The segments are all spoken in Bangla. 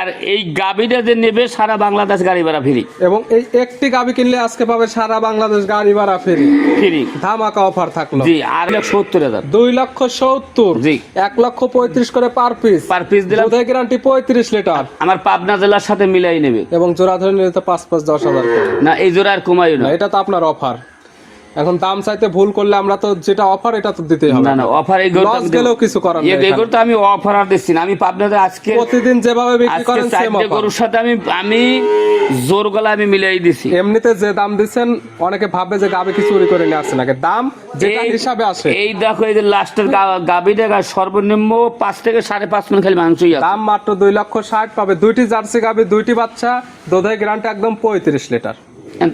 আর এই গাবিটা যে নেবে সারা বাংলাদেশ গাড়ি ভাড়া ফ্রি। এবং এই একটি গাবি কিনলে আজকে পাবে সারা বাংলাদেশ গাড়ি ভাড়া ফ্রি। ফ্রি ধামাকা অফার থাকলো। জি, আর 70,000 2,70,000 জি 1,35,000 করে পার পিস দিলাম। দুধের গ্যারান্টি 35 লিটার। আমার পাবনা জেলার সাথে মিলাই নেবে। এবং জোড়া ধরে নিলে তো 5,10,000 করে। না এই জোড়া আর কমাইও না। এটা তো আপনার অফার। এখন দাম চাইতে ভুল করলে আমরা তো যেটা অফার এটা তো দিতেই হবে। না না অফার এই গরু লস গেলেও কিছু করার নেই। এই গরু তো আমি অফার আর দিচ্ছি না। আমি পাবনাতে আজকে প্রতিদিন যেভাবে বিক্রি করেন সেম অফার। গরুর সাথে আমি জোর গলা আমি মিলাই দিছি। এমনিতে যে দাম দিচ্ছেন অনেকে ভাবে যে গাবি কি চুরি করে নিয়ে আসছে নাকি, দাম যেটা হিসাবে আসে। এই দেখো এই যে লাস্টের গাবিটা সর্বনিম্ন 5 থেকে 5.5 মণ খালি মাংসই আছে। দাম মাত্র 2,60,000 পাবে। দুইটি জার্সি গাবি, দুইটি বাচ্চা, দুধের গ্যারান্টি একদম 35 লিটার।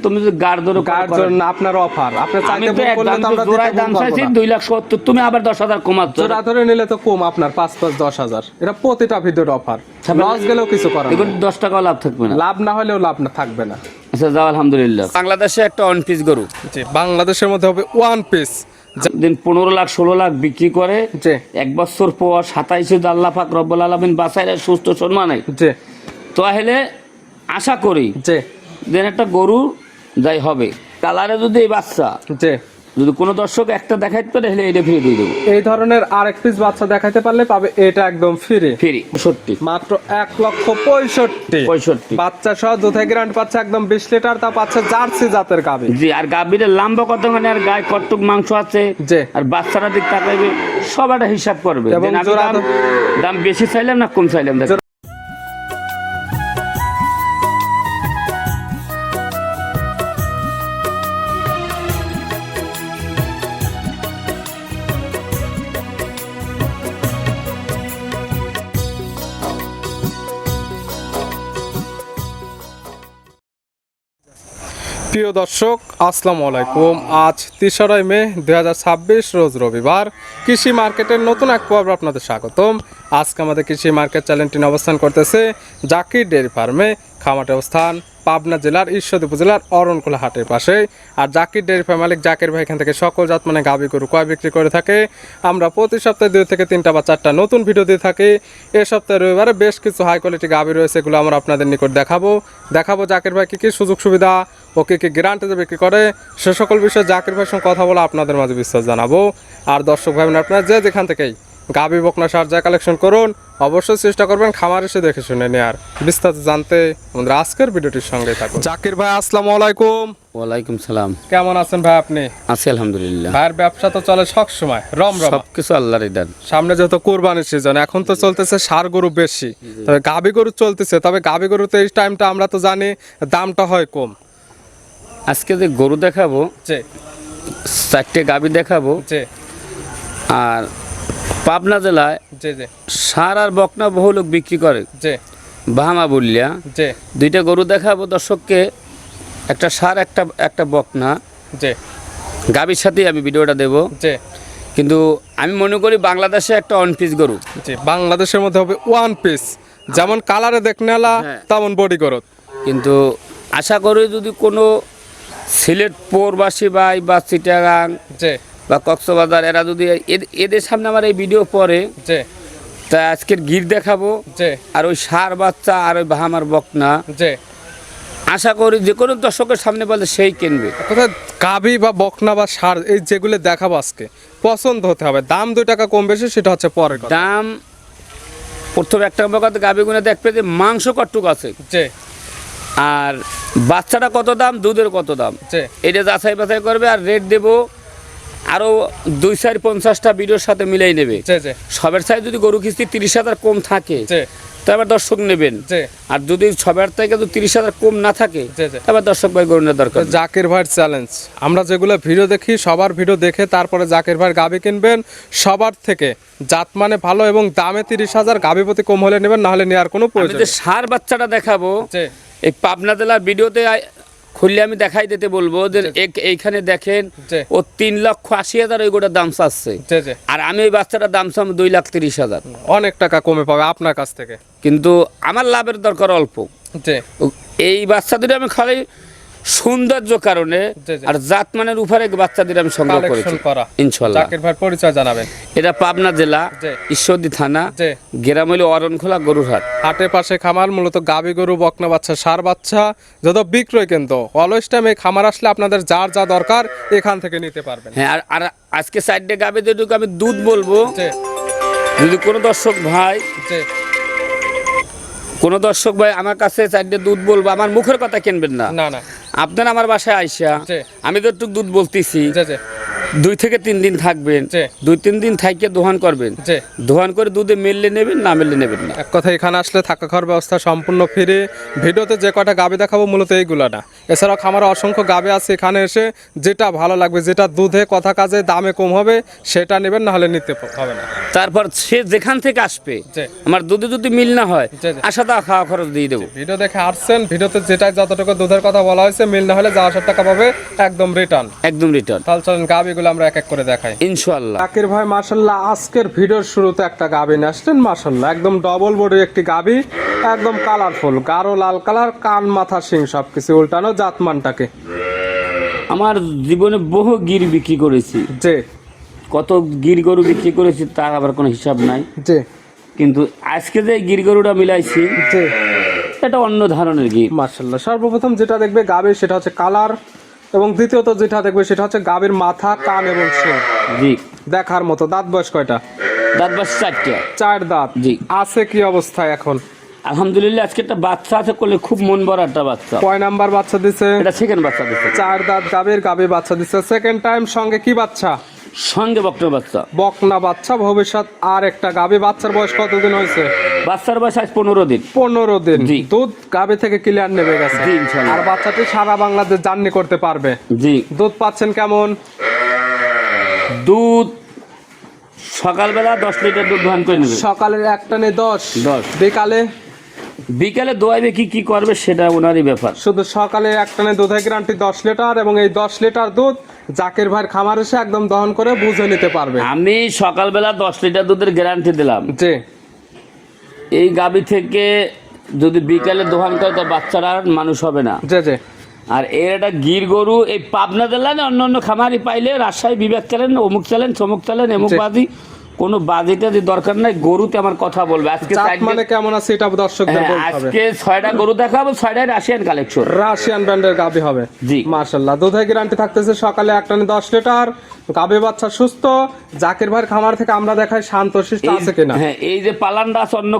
তুমি যদি গাড় ধরো গাড় জন্য আপনার অফার। আপনি চাইতে ভুল করলে তো আমরা জোড়ায় দাম চাইছি 2,70,000, তুমি আবার 10,000 কমাচ্ছ। জোড়া ধরে নিলে তো কম আপনার 5,10,000। এটা প্রতিটা ভিডিওর অফার। লস গেলেও কিছু করার নেই। 10 টাকাও লাভ থাকবে না। লাভ না হলেও লাভ না থাকবে না। আচ্ছা যাও আলহামদুলিল্লাহ। বাংলাদেশে একটা অন পিস গরু জি, বাংলাদেশের মধ্যে হবে ওয়ান পিস। দিন 15 লাখ 16 লাখ বিক্রি করে জি 1 বছর পর 27 আল্লাহ পাক রব্বুল আলামিন বাঁচায় সুস্থ সম্মানে। জি তাহলে আশা করি জি দেন একটা গরু যাই হবে কালারে যদি এই বাচ্চা জি যদি কোনো দর্শক একটা দেখাইতে পারে তাহলে এটা ফ্রি দিয়ে দেবো। এই ধরনের আরেক পিস বাচ্চা দেখাইতে পারলে পাবে এটা একদম ফ্রি। ফ্রি 65 মাত্র 1,65,000 বাচ্চা সহ দুধের গ্যারান্টি পাচ্ছে একদম 20 লিটার। তা পাচ্ছে জার্সি জাতের গাবি। জি আর গাভীর লম্বা কতখানি আর গায়ে কতটুক মাংস আছে জি আর বাচ্চারা দিক তাকাইবে সব একটা হিসাব করবে। এবং আমি দাম বেশি চাইলাম না কম চাইলাম। প্রিয় দর্শক আসসালামু আলাইকুম। আজ 3 মে 2026 রোজ রবিবার। কৃষি মার্কেটের নতুন এক পর্ব আপনাদের স্বাগতম। আজকে আমাদের কৃষি মার্কেট চ্যানেলটি অবস্থান করতেছে জাকির ডেয়ারি ফার্মে। খামারটি অবস্থান পাবনা জেলার ঈশ্বরদী উপজেলার অরণকুলা হাটের পাশে। আর জাকির ডেয়ারি ফার্ম মালিক জাকির ভাই এখান থেকে সকল জাত মানে গাভী গরু ক্রয় বিক্রি করে থাকে। আমরা প্রতি সপ্তাহে 2 থেকে 3টা বা 4টা নতুন ভিডিও দিয়ে থাকি। এ সপ্তাহে রবিবারে বেশ কিছু হাই কোয়ালিটি গাভী রয়েছে, এগুলো আমরা আপনাদের নিকট দেখাবো জাকির ভাই কী কী সুযোগ সুবিধা ও কী কী গ্যারান্টিতে বিক্রি করে সে সকল বিষয়ে জাকির ভাইয়ের সঙ্গে কথা বলে আপনাদের মাঝে বিশ্বাস জানাবো। আর দর্শক ভাই আপনারা যেখান থেকেই গাভী বকনা সার যা কালেকশন করুন অবশ্যই চেষ্টা করবেন খামার এসে দেখে শুনে নেয়ার। বিস্তারিত জানতে আমাদের আজকের ভিডিওটির সঙ্গে থাকুন। জাকির ভাই আসসালামু আলাইকুম। ওয়ালাইকুম সালাম। কেমন আছেন ভাই আপনি? আছি আলহামদুলিল্লাহ। ভাইয়ের ব্যবসা তো চলে সব সময় রমরমা। সবকিছু আল্লাহর দান। সামনে যেহেতু কোরবানির সিজন, এখন তো চলতেছে ষাঁড় গরু বেশি, তবে গাভী গরু চলতেছে। তবে গাভী গরুতে এই টাইমটা আমরা তো জানি দামটা হয় কম। আজকে যে গরু দেখাবো জি 4টে গাভী দেখাবো। জি আর পাবনা জেলায় জি জি ষাঁড় আর বকনা বহু লোক বিক্রি করে। জি বাহামা বললিয়া জি 2টা গরু দেখাবো দর্শককে, একটা ষাঁড় একটা বকনা। জি গাভীর সাথেই আমি ভিডিওটা দেব। জি কিন্তু আমি মনে করি বাংলাদেশে একটা অন পিস গরু। জি বাংলাদেশের মধ্যে হবে ওয়ান পিস, যেমন কালারে দেখনে এলা তেমন বডি গরত। কিন্তু আশা করি যদি কোনো সিলেট পৌরবাসী ভাই বা চিটাগাং জি বা কক্সবাজার এরা যদি এদের সামনে আমার এই ভিডিও পরে জি তা আজকের গির দেখাবো জি আর ওই ষাঁড় বাচ্চা আর ওই বাহামার বকনা জি আশা করি যে কোনো দর্শকের সামনে বলে সেই কিনবে। কোথায় গাভী বা বকনা বা ষাঁড় এই যেগুলো দেখাবো আজকে পছন্দ হতে হবে। দাম 2 টাকা কম বেশি সেটা হচ্ছে পরের কথা। দাম প্রথম একটা বকাতে গাভী গুনে দেখবে যে মাংস কতটুক আছে জি আর বাচ্চাটা কত দাম, দুধের কত দাম, জি এটা যাচাই বাছাই করবে। আর রেট দেবো আরও 2-4-50টা ভিডিওর সাথে মিলাই নেবে। জি জি সবের সাইজ যদি গরু কিস্তি 30,000 কম থাকে জি তবে দর্শক নেবেন। জি আর যদি সবের থেকে যদি 30,000 কম না থাকে জি জি তবে দর্শক ভাই গরু নেওয়ার দরকার। জাকির ভাইয়ের চ্যালেঞ্জ, আমরা যেগুলো ভিডিও দেখি সবার ভিডিও দেখে তারপরে জাকির ভাইয়ের গাভী কিনবেন। সবার থেকে জাত মানে ভালো এবং দামে 30,000, গাভী প্রতি কম হলে নেবেন, না হলে নেওয়ার কোনো আমি প্রয়োজন যে ষাঁড় বাচ্চাটা দেখাবো জি এই পাবনা জেলার ভিডিওতে খুললে আমি দেখাই দিতে বলবো যে এইখানে দেখেন জি ও 3,80,000 ওই গোটার দাম চাচ্ছে। জি জি আর আমি ওই বাচ্চাটার দাম চাম 2,30,000। অনেক টাকা কমে পাবে আপনার কাছ থেকে। কিন্তু আমার লাভের দরকার অল্প। জি এই বাচ্চা দুটো আমি খালি সৌন্দর্য কারণে জি, জি। আর জাতমানের উপরে বাচ্চাদের আমি সংগ্রহ করেছি কালেকশন করা ইনশাআল্লাহ। জাকির ভাই পরিচয় জানাবেন। এটা পাবনা জেলা জি। ঈশ্বরদী থানা জি। গ্রাম হইল অরণখোলা গরুরহাট। হাটের পাশে খামার, মূলত গাভী গরু, বকনা বাচ্চা, ষাঁড় বাচ্চা যত বিক্রয় কিন্তু অলওয়েজ টাইম এই খামার আসলে আপনাদের যার যা দরকার এখান থেকে নিতে পারবেন। হ্যাঁ, আর আজকে সাইডে গাবে যেটুকু আমি দুধ বলবো, জি যদি কোনো দর্শক ভাই জি আমার কাছে সাইডে দুধ বলবো, আমার মুখের কথা কিনবেন না, না না আপনারা আমার বাসায় আইসা জি। আমি তো একটু দুধ বলতেছি, জি জি 2 থেকে 3 দিন থাকবেন, জি। 2-3 দিন থাইকে দোহান করবেন, জি। দোহান করে দুধে মেললে নেবেন, না মেললে নেবেন না। এক কথা এখানে আসলে থাকা খাওয়ার ব্যবস্থা সম্পূর্ণ ফ্রি। ভিডিওতে যে কটা গাভী দেখাবো মূলত এইগুলা না, এছাড়াও খামারে অসংখ্য গাভী আছে। এখানে এসে যেটা ভালো লাগবে, যেটা দুধে কথা কাজে দামে কম হবে সেটা নেবেন, না হলে নিতে হবে না। তারপর সে যেখান থেকে আসবে, জি। আমার দুধে যদি মিল না হয় জি, জি। আশা তা খাওয়া খরচ দিয়ে দেবো। ভিডিও দেখে আসছেন, ভিডিওতে যেটা যতটুকু দুধের কথা বলা হয়েছে মিল না হলে যা 1000 টাকা পাবে একদম রিটার্ন। একদম রিটার্ন তাহলে চলেন গাভীগুলো আমরা এক এক করে দেখাই ইনশাআল্লাহ। জাকির ভাই মাশাআল্লাহ আজকের ভিডিওর শুরুতে একটা গাভী নিয়ে আসলেন, মাশাআল্লাহ একদম ডবল বডির একটি গাভী, একদম কালারফুল, গাঢ় লাল কালার, কান মাথা শিং সবকিছু উল্টানো। জাতমানটাকে আমার জীবনে বহু গির বিক্রি করেছি, জি কত গির গরু বিক্রি করেছি তার আবার কোনো হিসাব নাই, জি কিন্তু আজকে যে গির গরুটা মিলাইছি জি এটা অন্য ধরনের গির। মাশাআল্লাহ সর্বপ্রথম যেটা দেখবে গাভীর সেটা হচ্ছে কালার, এবং দ্বিতীয়ত যেটা দেখবে সেটা হচ্ছে গাভীর মাথা, কান এবং শিং জি। দেখার মতো। দাঁত বয়স কয়টা? দাঁত বাস 4টা। 4 দাঁত। জি। আছে কি অবস্থায় এখন? আলহামদুলিল্লাহ আজকে একটা বাচ্চা আছে, করলে খুব মন ভরা একটা বাচ্চা। কয় নাম্বার বাচ্চা দিছে? এটা সেকেন্ড বাচ্চা দিচ্ছে। 4 দাঁত গাভী বাচ্চা দিছে সেকেন্ড টাইম। সঙ্গে কি বাচ্চা? সঙ্গে বকনা বাচ্চা। বকনা বাচ্চা। ভবিষ্যৎ আর একটা গাভী। বাচ্চার বয়স কতদিন হয়েছে? বাচ্চার বয়স আজ 15 দিন। 15 দিন। জি। দুধ গাভী থেকে ক্লিয়ার নেবে গেছে। জি, ইনশাআল্লাহ। আর বাচ্চাটি সারা বাংলাদেশ জার্নি করতে পারবে। জি। দুধ পাচ্ছেন কেমন? দুধ সকালবেলা 10 লিটার দুধ দোহান করে নেবে। সকালের এক টানে 10। 10। বিকালে? বিকালে দোয়াইবে কি করবে সেটা ওনারই ব্যাপার। শুধু সকালে এক টানে দুধের গ্যারান্টি 10 লিটার, এবং এই 10 লিটার দুধ জাকির ভাইয়ের খামার এসে একদম দহন করে বুঝে নিতে পারবে। আমি সকালবেলা 10 লিটার দুধের গ্যারান্টি দিলাম। জি এই গাভী থেকে যদি বিকালে দোহান করে তো বাচ্চারা আর মানুষ হবে না। জি জি আর এর একটা গির গরু এই পাবনা জেলায় অন্য অন্য খামারি পাইলে রাজশাহী বিভাগ চালেন, অমুক চালেন, চমুক চালেন, এমুক জি। বাজি, কোনো বাজিটা যে দরকার নাই, গরুতে আমার কথা বলবে। আজকে জাত মানে কেমন আছে এটা দর্শকদের বলতে হবে। আজকে 6টা গরু দেখাবো, 6টাই রাশিয়ান কালেকশন, রাশিয়ান ব্র্যান্ডের গাভী হবে। জি। মাশাআল্লাহ দুধের গ্যারান্টি থাকতেছে সকালে এক টানে 10 লিটার। গাভী বাচ্চা সুস্থ। জাকির ভাইয়ের খামার থেকে আমরা দেখাই শান্তশিষ্ট আছে কিনা। হ্যাঁ, এই যে পালানটা আছে অন্য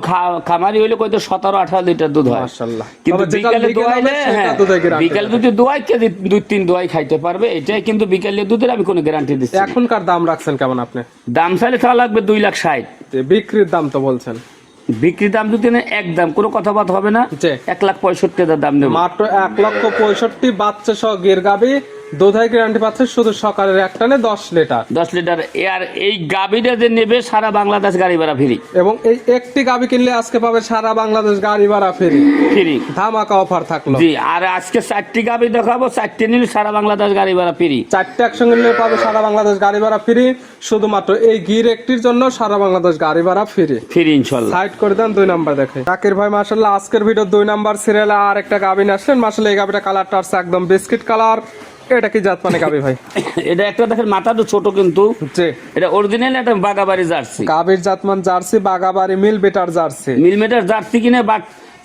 খামারি হইলে কত 17-18 লিটার দুধ হয়। মাশাআল্লাহ। কিন্তু তবে যেটা বিকালে legal দোয়াইলে, হবে সেটা হ্যাঁ, দুধের guarantee বিকালে যদি দোয়াই কেজি 2-3 দোয়াই খাইতে পারবে, এটাই কিন্তু বিকালে দুধের আমি কোনো গ্যারান্টি দিচ্ছি না। এখনকার দাম রাখছেন কেমন আপনি? দাম চাইলে তাহলে লাগবে 2,60,000। বিক্রির দাম তো বলছেন? বিক্রির দাম যদি না একদম কোনো কথাবার্তা হবে না, জি। 1,65,000 দাম দেবো। মাত্র 1,65,000 বাচ্চা সহ গির গাভী দুধের গ্যারান্টি পাচ্ছে শুধু সকালের এক টানে 10 লিটার। 10 লিটার। আর এই গাভীটা যে নেবে সারা বাংলাদেশ গাড়ি ভাড়া ফ্রি। এবং এই একটি গাভী কিনলে আজকে পাবে সারা বাংলাদেশ গাড়ি ভাড়া ফ্রি। ফ্রি ধামাকা অফার থাকলো। জি। আর আজকে 4টি গাভী দেখাবো, 4টি নিলে সারা বাংলাদেশ গাড়ি ভাড়া ফ্রি। 4টে একসঙ্গে নিলে পাবে সারা বাংলাদেশ গাড়ি ভাড়া ফ্রি। শুধুমাত্র এই গির একটির জন্য সারা বাংলাদেশ গাড়ি ভাড়া ফ্রি। ফ্রি ইনশাআল্লাহ। সাইড করে দেন 2 নাম্বার দেখে। জাকির ভাই মাশাআল্লাহ আজকের ভিডিও 2 নাম্বার সিরিয়ালে আর একটা গাভী নিয়ে আসলেন। মাশাআল্লাহ এই গাভীটা কালারটা আছে একদম বিস্কিট কালার। এটা কি জাত মানে গাভী ভাই? এটা একটা দেখেন মাথাটা ছোট, কিন্তু জি এটা অরিজিনাল একটা বাগাবাড়ি জার্সি। গাভীর জাতমান জার্সি, বাগাবাড়ি মিল বেটার জার্সি। মিলিমিটার জার্সি কিনে বা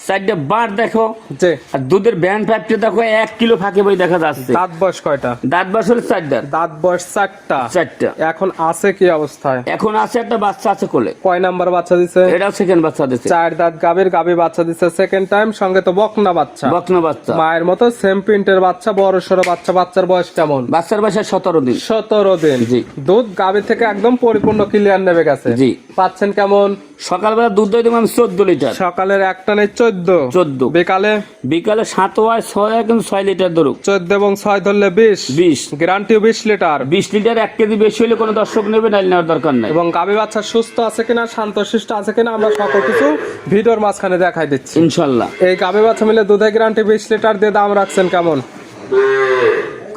সাইডে বার দেখো, জি আর দুধের ব্যান্ড পাইপটা দেখো 1 কিলো ফাঁকে বই দেখা যাচ্ছে। দাঁত বয়স কয়টা? দাঁত বাসলে 4 দাঁত। দাঁত বয়স 4টা। 4টা। এখন আছে কি অবস্থায়? এখন আছে একটা বাচ্চা আছে কোলে। কয় নাম্বার বাচ্চা দিছে? এটাও সেকেন্ড বাচ্চা দিচ্ছে। 4 দাঁত গাভী বাচ্চা দিছে সেকেন্ড টাইম। সঙ্গে তো বকনা বাচ্চা, বকনা বাচ্চা। মায়ের মতো সেম প্রিন্টের বাচ্চা, বড় সড়ো বাচ্চা। বাচ্চার বয়স কেমন? বাচ্চার বয়স 17 দিন। 17 দিন। জি। দুধ গাভী থেকে একদম পরিপূর্ণ ক্লিয়ার নেবে গেছে। জি। পাচ্ছেন কেমন? সকালবেলা দুধ দই দেবো আমি 14 লিটার। সকালের এক টানে 14। বিকালে? বিকালে 7 হয় 6 হয়, কিন্তু 6 লিটার ধরুক। 14 এবং 6 ধরলে 20। গ্যারান্টিও 20 লিটার। 20 লিটার 1 কেজি বেশি হলে কোনো দর্শক নেবে, নাইলে নেওয়ার দরকার নাই। এবং গাভী বাচ্চা সুস্থ আছে কিনা, শান্তশিষ্ট আছে কিনা আমরা সকল কিছু ভিডিওর মাঝখানে দেখাই দিচ্ছি ইনশাআল্লাহ। এই গাভী বাচ্চা মিলে দুধের গ্যারান্টি 20 লিটার দিয়ে দাম রাখছেন কেমন?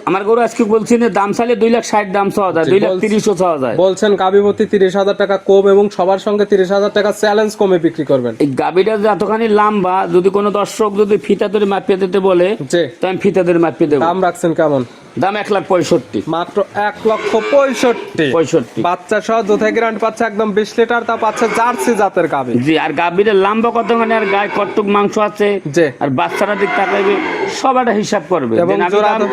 আমার গরু আজকে বলছি না দাম চাইলে 2,60,000 দাম চাওয়া যায়, 2,30,000 চাওয়া যায়। বলছেন গাবিপতি 30,000 টাকা কম এবং সবার সঙ্গে 30,000 টাকা চ্যালেঞ্জ কমে বিক্রি করবেন। এই গাবিটা যে এতখানি লম্বা, যদি কোনো দর্শক যদি ফিতা ধরে মাপিয়ে দিতে বলে জি, তো আমি ফিতা ধরে মাপিয়ে দেবো। দাম রাখছেন কেমন? দাম 1,65,000, মাত্র 1,65,000। বাচ্চা সহ দুধে গ্যারান্টি পাচ্ছে একদম 20 লিটার, তা পাচ্ছে জার্সি জাতের গাবি। জি, আর গাবিটা লম্বা কতখানি আর গায়ে কতটুক মাংস আছে, জি, আর বাচ্চারা দিক তাকাইবে সব একটা হিসাব করবে। এবং যে আমি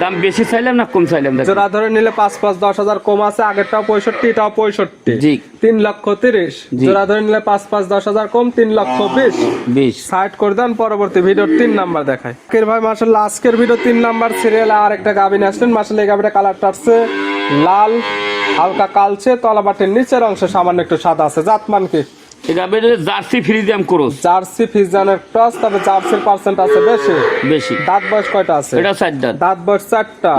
দাম বেশি চাইলাম না কম চাইলাম। জোড়া ধরে নিলে 5,5,10,000 কম আছে, আগেরটাও 65, এটাও 65। জি, 3,30,000। জোড়া ধরে নিলে 5,5,10,000 কম, 3,20,000। সাইড করে দেন, পরবর্তী ভিডিও 3 নাম্বার দেখায়। ভাই মাশাআল্লাহ আজকের ভিডিও 3 নাম্বার সিরিয়ালে আর একটা গাবি নিয়ে আসলেন। মাশাআল্লাহ এই গাবিটা কালারটা আছে লাল, হালকা কালচে, তলাবাটের নিচের অংশে সামান্য একটু সাদা আছে। জাতমান কি? জার্সি ফ্রিজিয়াম ক্রস, জার্সি ফ্রিজিয়ানের ক্রস, তবে জার্সির পার্সেন্ট আছে বেশি। দাঁত বয়স কয়টা আছে? এটা 4 দাঁত। দাঁত বয়স 4টা।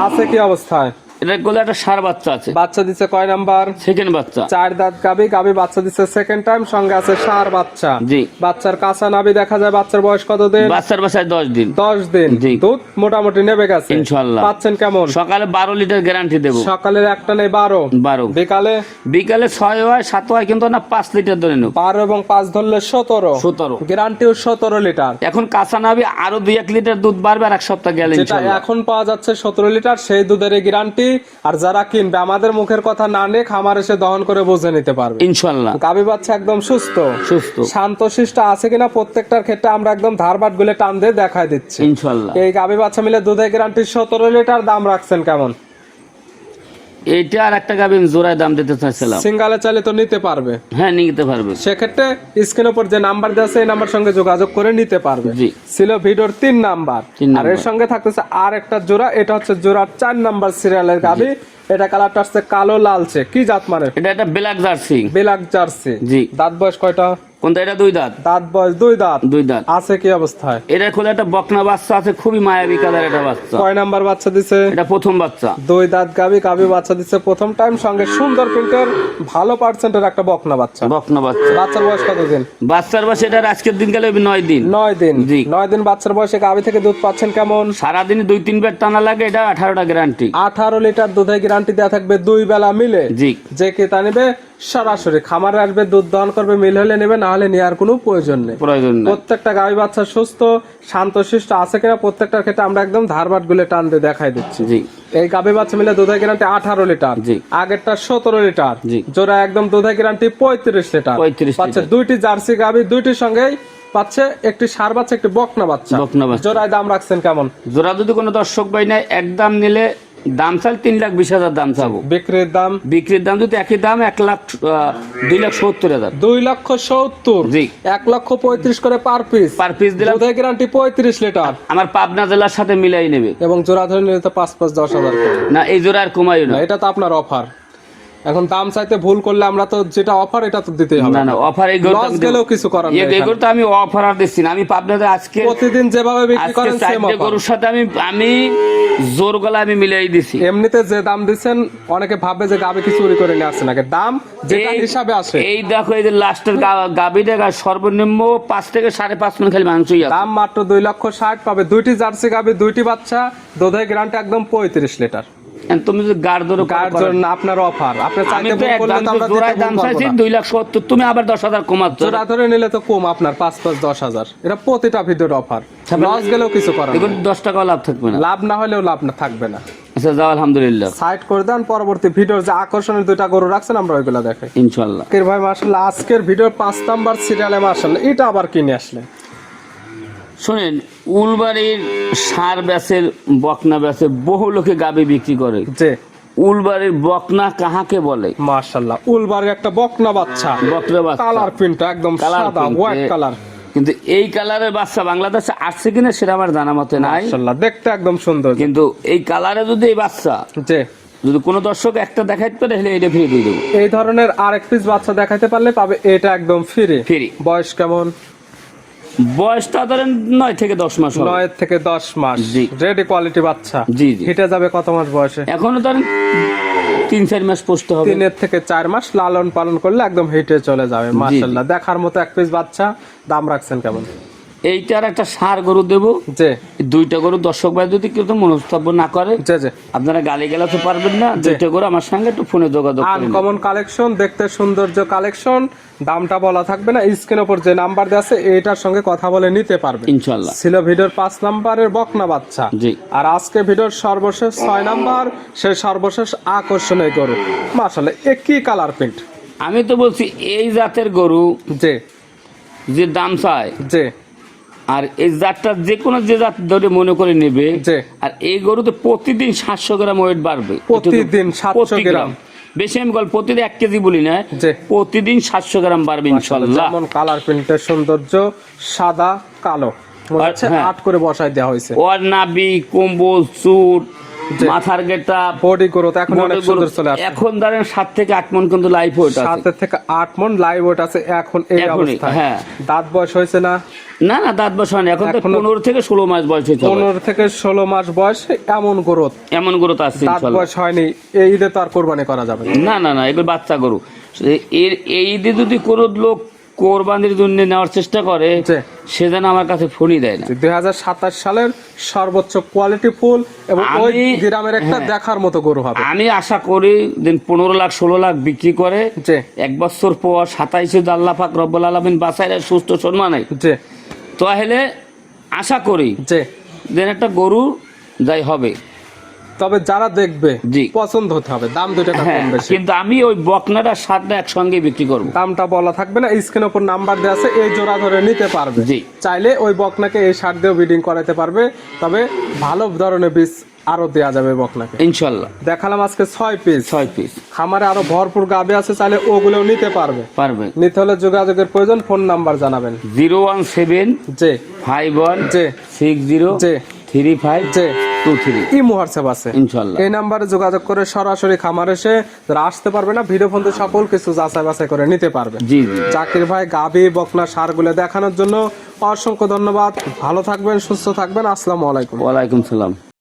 আছে কি অবস্থায়? এটা কোলে একটা ষাঁড় বাচ্চা আছে। বাচ্চা দিচ্ছে কয় নাম্বার? সেকেন্ড বাচ্চা। 4 দাঁত গাবি বাচ্চা দিচ্ছে সেকেন্ড টাইম, সঙ্গে আছে ষাঁড় বাচ্চা। জি, বাচ্চার কাঁচা নাভি দেখা যায়। বাচ্চার বয়স কত দিন? বাচ্চার বাসায় 10 দিন। 10 দিন। দুধ মোটামুটি নেবে গেছে ইনশাআল্লাহ। পাচ্ছেন কেমন? সকালে 12 লিটার গ্যারান্টি দেবো। সকালের একটা নেই 12, বিকালে 6 হয় 7 হয়, কিন্তু না 5 লিটার ধরে নেব। 12 এবং 5 ধরলে 17 গ্যারান্টিও 17 লিটার। এখন কাঁচা নাভি আরো 2-1 লিটার দুধ বাড়বে, আর এক সপ্তাহ গেলে যেটা এখন পাওয়া যাচ্ছে 17 লিটার, সেই দুধের গ্যারান্টি। আর যারা কিনবে আমাদের মুখের কথা না নিয়ে খামার এসে দহন করে বুঝে নিতে পারবে ইনশাআল্লাহ। গাবি বাচ্চা একদম সুস্থ শান্তশিষ্ট আছে কিনা প্রত্যেকটার ক্ষেত্রে আমরা একদম ধারবাট গুলো টান দিয়ে দেখায় দিচ্ছি ইনশাআল্লাহ। এই গাবি বাচ্চা মিলে দুধের গ্যারান্টি 17 লিটার। দাম রাখছেন কেমন? এইটা আর একটা গাবি জোড়ায় দাম দিতে চাইছিলাম। সিঙ্গালে চাইলে তো নিতে পারবে? হ্যাঁ, নিতে পারবে। সেক্ষেত্রে স্ক্রিনের উপর যে নাম্বার দেওয়া আছে এই নাম্বার সঙ্গে যোগাযোগ করে নিতে পারবে। ছিল ভিডিওর 3 নাম্বার। আর এর সঙ্গে থাকতেছে আর একটা জোড়া, এটা হচ্ছে জোড়ার 4 নাম্বার সিরিয়ালের গাবি। এটা কালারটা হচ্ছে কালো লালচে। কি জাত মানে? এটা একটা ব্ল্যাক জার্সি। Black Jersey. জি। দাঁত বয়স কয়টা? কোনটা? এটা 2 দাঁত। দাঁত বয়স 2 দাঁত। 2 দাঁত। আছে কি অবস্থায়? এটা কোলে একটা বকনা বাচ্চা আছে, খুবই মায়াবী কালার এটা বাচ্চা। কয় নাম্বার বাচ্চা দিছে? এটা প্রথম বাচ্চা। 2 দাঁত গাবি বাচ্চা দিছে প্রথম টাইম, সঙ্গে সুন্দর প্রিন্টের ভালো পার্সেন্টের একটা বকনা বাচ্চা। বাচ্চার বয়স কত দিন? বাচ্চার বয়স এটা আজকের দিন গেলে 9 দিন। 9 দিন। জি, 9 দিন বাচ্চার বয়সে গাবি থেকে দুধ পাচ্ছেন কেমন? সারা দিন 2-3 বার টানা লাগে। এটা 18টা গ্যারান্টি। 18 লিটার দুধের গ্যারান্টি দেওয়া থাকবে 2 বেলা মিলে। জি, যে ক্রেতা নেবে সরাসরি খামারে আসবে, দুধ দহন করবে, মিল হলে নেবে, না হলে নেওয়ার কোনো প্রয়োজন নেই। প্রত্যেকটা গাভী বাচ্চা সুস্থ শান্তশিষ্ট আছে কিনা প্রত্যেকটার ক্ষেত্রে আমরা একদম ধারবাট গুলো টান দিয়ে দেখাই দিচ্ছি। জি, এই গাভী বাচ্চা মিলে দুধের গ্যারান্টি 18 লিটার। জি, আগেরটা 17 লিটার। জি, জোড়া একদম দুধের গ্যারান্টি 35 লিটার। পাচ্ছে 2টি জার্সি গাভী, 2টির সঙ্গেই পাচ্ছে একটি ষাঁড় বাচ্চা, একটি বকনা বাচ্চা। জোড়ায় দাম রাখছেন কেমন? জোড়া যদি কোনো দর্শক ভাই নাই একদম নিলে দাম চাল 3,20,000 দাম চাবো। বিক্রির দাম যদি একই দাম 2,70,000। 2,70,000। জি, 1,35,000 করে পার পিস দিলাম। দুধের গ্যারান্টি 35 লিটার। আমার পাবনা জেলার সাথে মিলাই নেবে। এবং জোড়া ধরে নিলে তো 5,5,10,000 না, এই জোড়া আর কমাইও না। এটা তো আপনার অফার। এখন দাম চাইতে ভুল করলে আমরা তো যেটা অফার এটা তো দিতেই হবে। না অফার এই লস গেলেও কিছু করার নেই। এই গরু তো আমি অফার আর দিচ্ছি না। আমি পাবনাতে আজকে প্রতিদিন যেভাবে বিক্রি করেন সেম অফার। গরুর সাথে আমি জোর গলা আমি মিলাই দিছি। এমনিতে যে দাম দিবেন অনেকে ভাবে যে গাবি কি চুরি করে নিয়ে আসছে নাকি, দাম যেটা হিসাবে আসে। এই দেখো এই যে লাস্টের গাবিটা সর্বনিম্ন 5 থেকে 5.5 মণ খালি মাংসই আছে। দাম মাত্র 2,60,000 পাবে। 2টি জার্সি গাবি, 2টি বাচ্চা, দুধের গ্যারান্টি একদম 35 লিটার। তুমি যদি গাড় ধরো আপনার অফার, আপনি চাইতে ভুল করলে তো আমরা জোড়ায় দাম চাইছি 2,70,000, তুমি আবার 10,000 কমাচ্ছ। জোড়া ধরে নিলে তো কম আপনার 5,5,10,000। এটা প্রতিটা ভিডিওর অফার। লস গেলেও কিছু করার নেই। 10 টাকা লাভ থাকবে না। লাভ না হলেও লাভ না থাকবে না। আচ্ছা যাও, আলহামদুলিল্লাহ। সাইড করে দেন, পরবর্তী ভিডিওর যে আকর্ষণীয় 2টা গরু রাখছেন আমরা ওইগুলা দেখাই ইনশাআল্লাহ। ভাই মাশাআল্লাহ আজকের ভিডিওর 5 নাম্বার সিরিয়ালে মাশাআল্লাহ এটা আবার কিনে আসলে শুনেন, উলবাড়ির ষাঁড় ব্যাসের বকনা ব্যাসে বহু লোকে গাবি বিক্রি করে। যে উলবাড়ির বকনা কাহাকে বলে? মাশাআল্লাহ, উলবাড়ির একটা বকনা বাচ্চা, কালার প্রিন্ট একদম সাদা হোয়াইট কালার। কিন্তু এই কালারের বাচ্চা বাংলাদেশে আসছে কিনা সেটা আমার জানা মতে নাই। মাশাআল্লাহ, দেখতে একদম সুন্দর। কিন্তু এই কালারে যদি এই বাচ্চা যদি কোনো দর্শক একটা দেখাইতে পারে তাহলে এটা ফ্রি দিয়ে দেবো। এই ধরনের আরেক পিস বাচ্চা দেখাইতে পারলে পাবে এটা একদম ফ্রি। বয়স কেমন? বয়সটা ধরেন 9 থেকে 10 মাস। 9 থেকে 10 মাস। জি, রেডি কোয়ালিটি বাচ্চা। জি, হিটে যাবে কত মাস বয়সে? এখনো ধরেন 3-4 মাস পুষতে হবে। 3 থেকে 4 মাস লালন পালন করলে একদম হিটে চলে যাবে। মাশাআল্লাহ, দেখার মতো এক পিস বাচ্চা। দাম রাখছেন কেমন? এইটার একটা সার গরু দেবো, জি দুইটা গরু দর্শক ভাই যদি কেউ তো মনস্তাব্য না করে, জি জি আপনারা গালি গেলাতে পারবেন না। দুইটা গরু আমার সঙ্গে একটু ফোনে যোগাযোগ করুন। আনকমন কালেকশন, দেখতে সৌন্দর্য কালেকশন, দামটা বলা থাকবে না, স্ক্রিনের উপর যে নাম্বার দেওয়া আছে এইটার সঙ্গে কথা বলে নিতে পারবে ইনশাল্লাহ। ছিল ভিডিওর 5 নাম্বারের বকনা বাচ্চা, জি। আর আজকে ভিডিওর সর্বশেষ 6 নাম্বার, সেই সর্বশেষ আকর্ষণীয় গরু। মাশাআল্লাহ, এ কি কালার প্রিন্ট? আমি তো বলছি এই জাতের গরু জি যে দাম চায়, জি আর এই জাতটা যে কোনো যে জাত ধরে মনে করে নেবে, জি। আর এই গরুতে প্রতিদিন 700 গ্রাম ওয়েট বাড়বে। প্রতিদিন 700 প্রতি গ্রাম? বেশি আমি বল প্রতিদিন 1 কেজি বলি না, জি। প্রতিদিন 700 গ্রাম বাড়বে ইনশাল্লাহ। যেমন কালার প্রিন্টের সৌন্দর্য, সাদা কালো, মনে হচ্ছে হ্যাঁ। 8 করে বসায় দেওয়া হয়েছে। ওর নাভি, কম্বল, চুট, জি। মাথার গেটা, বডি গ্রোথ এখন অনেক সুন্দর চলে আসছে। এখন ধরেন 7 থেকে 8 মণ কিন্তু লাইফ ওয়েট আছে। 7 থেকে 8 মণ লাইভ ওয়েট আছে এখন এই এখনই, অবস্থায়। হ্যাঁ। দাঁত বয়স হয়েছে না? না না, দাঁত বসা হয়নি, এখন তো এখনো 15 থেকে 16 মাস বয়স হয়েছে। 15 থেকে 16 মাস বয়সে এমন গ্রোথ, এমন গ্রোথ আসছে দাঁত ইনশাল্লাহ। বয়স হয়নি, এই ঈদে তো আর কোরবানি করা যাবে না। না না না, এগুলো বাচ্চা গরু। এর এই ঈদে যদি কোনো লোক কোরবানির জন্য নেওয়ার চেষ্টা করে, জি। সে যেন আমার কাছে ফোনই দেয় না। 2027 সালের সর্বোচ্চ কোয়ালিটি ফুল এবং ওই গ্রামের একটা হ্যাঁ। দেখার মতো গরু হবে। আমি আশা করি দিন 15 লাখ 16 লাখ বিক্রি করে, জি 1 বছর পর 27 আল্লাহ পাক রব্বুল আলামিন বাঁচায় সুস্থ সম্মানে, জি তাহলে আশা করি জি। দেন একটা গরু যাই হবে। তবে যারা দেখবে জি। পছন্দ হতে হবে, দাম দুটো হ্যাঁ, কম বেশি। কিন্তু আমি ওই বকনাটা সাতটা একসঙ্গে বিক্রি করব। দামটা বলা থাকবে না, স্ক্রিনের উপর নাম্বার দেওয়া আছে, এই জোড়া ধরে নিতে পারবে। জি। চাইলে ওই বকনাকে এই সার দিয়েও ব্রিডিং করাতে পারবে, তবে ভালো ধরনের বীজ আরো দেয়া যাবে বকনাকে। ইনশাল্লাহ। দেখালাম আজকে 6 পিস। 6 পিস খামারে আরো ভরপুর গাবে আছে, চাইলে ওগুলোও নিতে পারবে। পারবে। নিতে হলে যোগাযোগের প্রয়োজন, ফোন নাম্বার জানাবেন। 017 জি 51 জি 60 জি 35 জি। 23 ইমো হোয়াটসঅ্যাপ আছে ইনশাল্লাহ। এই নাম্বারে যোগাযোগ করে সরাসরি খামার এসে যারা আসতে পারবে না, ভিডিও ফোন সকল কিছু যাচাই বাছাই করে নিতে পারবে। জি জি। জাকির ভাই গাবি বকনা সারগুলো দেখানোর জন্য অসংখ্য ধন্যবাদ। ভালো থাকবেন, সুস্থ থাকবেন। আসসালামু আলাইকুম। ওয়ালাইকুম সালাম।